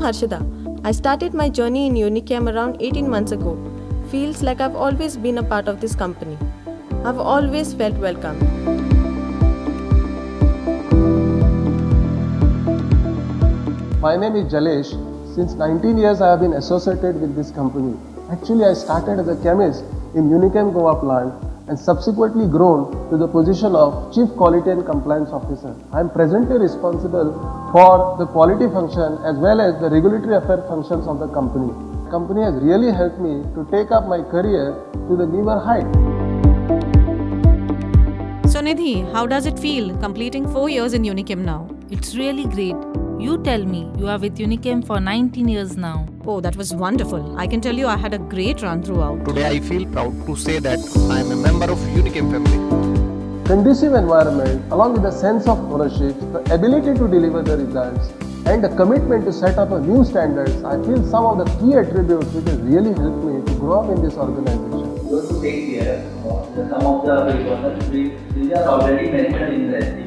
Harshada. I started my journey in Unichem around 18 months ago. Feels like I've always been a part of this company. I've always felt welcome. My name is Jalesh. Since 19 years I have been associated with this company. Actually I started as a chemist in Unichem Goa plant and subsequently grown to the position of Chief Quality and Compliance Officer. I am presently responsible for the quality function as well as the regulatory affairs functions of the company. The company has really helped me to take up my career to the newer height. So Nidhi, how does it feel completing 4 years in Unichem now? It's really great. You tell me, you are with Unichem for 19 years now. Oh, that was wonderful. I can tell you I had a great run throughout. Today I feel proud to say that I am a member of Unichem family. Conducive environment along with a sense of ownership, the ability to deliver the results and the commitment to set up a new standards, I feel some of the key attributes which has really helped me to grow up in this organization. Just to take care of some of the requirements which are already mentioned in the STP.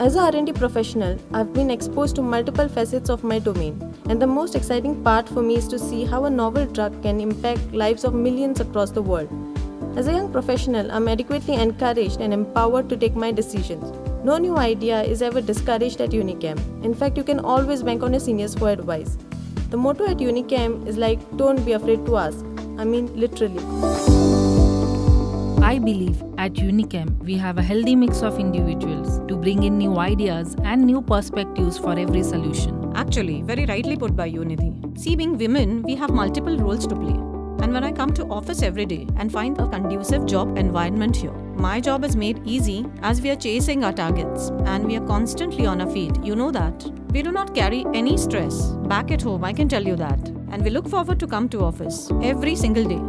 As a R&D professional, I've been exposed to multiple facets of my domain, and the most exciting part for me is to see how a novel drug can impact lives of millions across the world. As a young professional, I'm adequately encouraged and empowered to take my decisions. No new idea is ever discouraged at Unichem. In fact, you can always bank on your seniors for advice. The motto at Unichem is like, don't be afraid to ask. I mean, literally. I believe at Unichem, we have a healthy mix of individuals to bring in new ideas and new perspectives for every solution. Actually, very rightly put by you, Nidhi. See, being women, we have multiple roles to play. And when I come to office every day and find a conducive job environment here, my job is made easy as we are chasing our targets and we are constantly on our feet. You know that. We do not carry any stress. Back at home, I can tell you that. And we look forward to come to office every single day.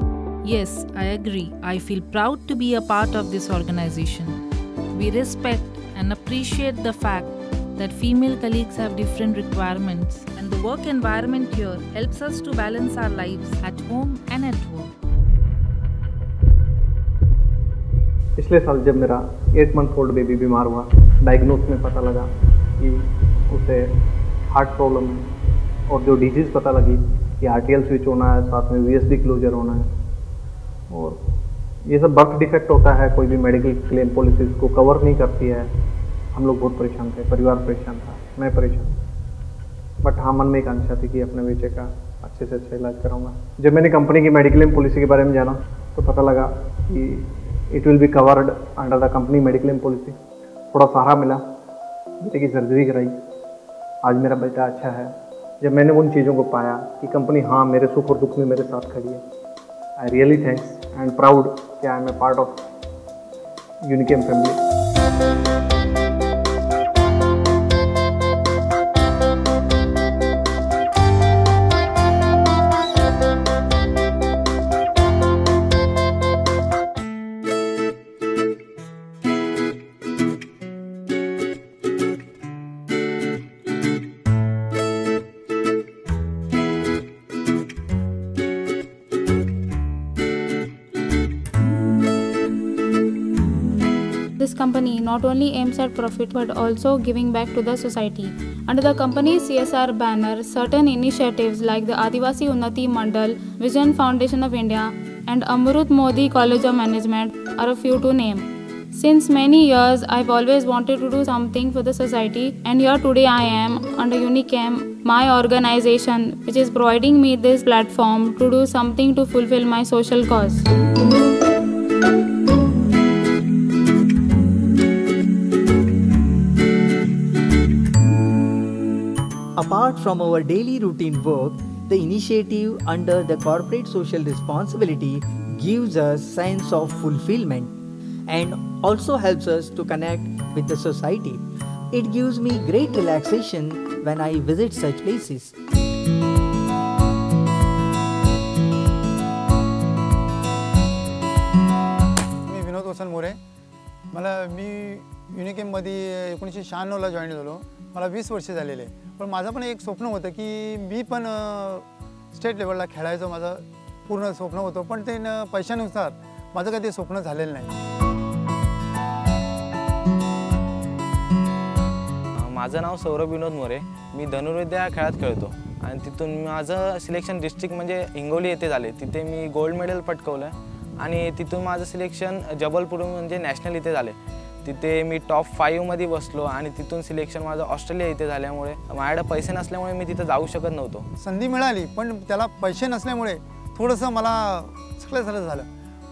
Yes, I agree. I feel proud to be a part of this organization. We respect and appreciate the fact that female colleagues have different requirements, and the work environment here helps us to balance our lives at home and at work. पिछले साल जब मेरा 8 month old baby बीमार हुआ, diagnose में पता लगा कि उसे हार्ट प्रॉब्लम है और जो डिजीज़ पता लगी कि आरटीएल स्विच होना है, साथ में वीएसडी क्लोजर होना है और ये सब बर्थ डिफेक्ट होता है, कोई भी मेडिकल क्लेम पॉलिसीज को कवर नहीं करती है। हम लोग बहुत परेशान थे, परिवार परेशान था, मैं परेशान, बट हाँ मन में एक आशा थी कि अपने बेटे का अच्छे से अच्छा इलाज कराऊंगा। जब मैंने कंपनी की मेडिक्लेम क्लेम पॉलिसी के बारे में जाना तो पता लगा कि it will be covered under the company mediclaim policy. थोड़ा सहारा मिला, बेटे की सर्जरी कराई, आज मेरा बेटा अच्छा है। जब मैंने उन चीज़ों को पाया कि कंपनी हाँ मेरे सुख और दुख में मेरे साथ खड़ी है, I really thanks and proud that I am a part of Unichem family. This company not only aims at profit but also giving back to the society. Under the company's CSR banner, certain initiatives like the Adivasi Unnati Mandal, Vision Foundation of India and Amrut Modi College of Management are a few to name. Since many years, I've always wanted to do something for the society, and here today I am under Unichem, my organization, which is providing me this platform to do something to fulfill my social cause. Apart from our daily routine work, the initiative under the corporate social responsibility gives us sense of fulfillment and also helps us to connect with the society. It gives me great relaxation when I visit such places. मी विनोद वसन मोरे. मी युनिकेममध्ये 1996ला join झालो. मला 20 वर्ष झालेले. पण माझं पण एक स्वप्न होतं की मी पण स्टेट लेवलला खेळायचं माझं पूर्ण स्वप्न होतं, पण ते पैशानुसार माझं काही ते स्वप्न झालेलं नाही. माझं नाव सौरभ विनोद मोरे. मी धनुर्विद्या या खेळात खेळतो आणि तिथून माझं सिलेक्शन डिस्ट्रिक्ट म्हणजे हिंगोली येथे झाले. तिथे मी गोल्ड मेडल पटकवलं आणि तिथून माझं सिलेक्शन जबलपूर म्हणजे नॅशनल इथे झाले. तिथे मी टॉप 5 मध्ये बसलो आणि तिथून सिलेक्शन माझं ऑस्ट्रेलिया इथे झाल्यामुळे माझ्याकडे पैसे नसल्यामुळे मी तिथे जाऊ शकत नव्हतो. संधी मिळाली पण त्याला पैसे नसल्यामुळे थोडंसं मला सगळं झालं.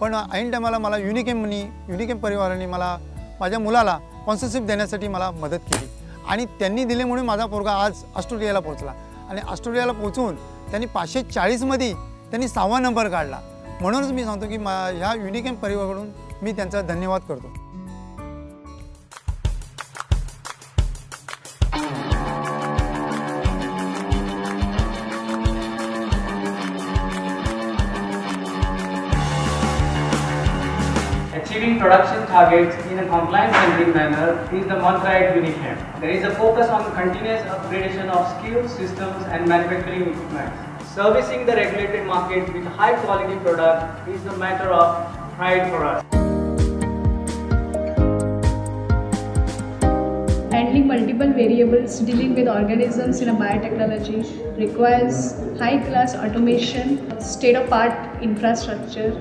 पण ऐन टायमाला मला युनिकेम परिवाराने मला माझ्या मुलाला स्पॉन्सरशिप देण्यासाठी मला मदत केली आणि त्यांनी दिल्यामुळे माझा पोरगा आज ऑस्ट्रेलियाला पोहोचला आणि ऑस्ट्रेलियाला पोहोचून त्यांनी 540 मध्ये त्यांनी 6वा नंबर काढला. म्हणूनच मी सांगतो की ह्या युनिकेम परिवाराकडून मी त्यांचा धन्यवाद करतो. Achieving production targets in a compliance-friendly manner is the mantra at Unichem. There is a focus on continuous upgradation of skills, systems and manufacturing equipment. Servicing the regulated market with high-quality product is a matter of pride for us. Handling multiple variables, dealing with organisms in a biotechnology requires high-class automation, state-of-the-art infrastructure,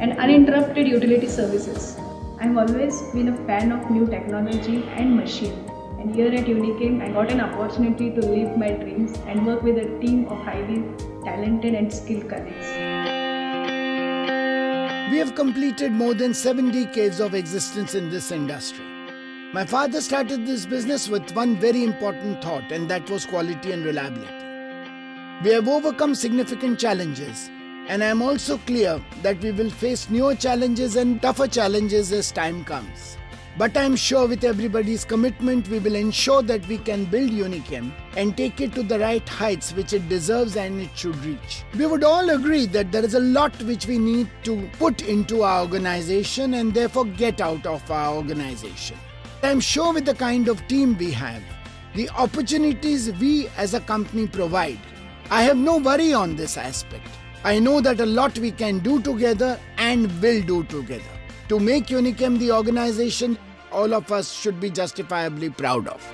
and uninterrupted utility services. I've always been a fan of new technology and machine. And here at Unichem, I got an opportunity to live my dreams and work with a team of highly talented and skilled colleagues. We have completed more than 7 decades of existence in this industry. My father started this business with one very important thought, and that was quality and reliability. We have overcome significant challenges, and I am also clear that we will face newer challenges and tougher challenges as time comes. But I am sure with everybody's commitment, we will ensure that we can build Unichem and take it to the right heights which it deserves and it should reach. We would all agree that there is a lot which we need to put into our organization and therefore get out of our organization. I am sure with the kind of team we have, the opportunities we as a company provide, I have no worry on this aspect. I know that a lot we can do together and will do together to make Unichem the organization all of us should be justifiably proud of.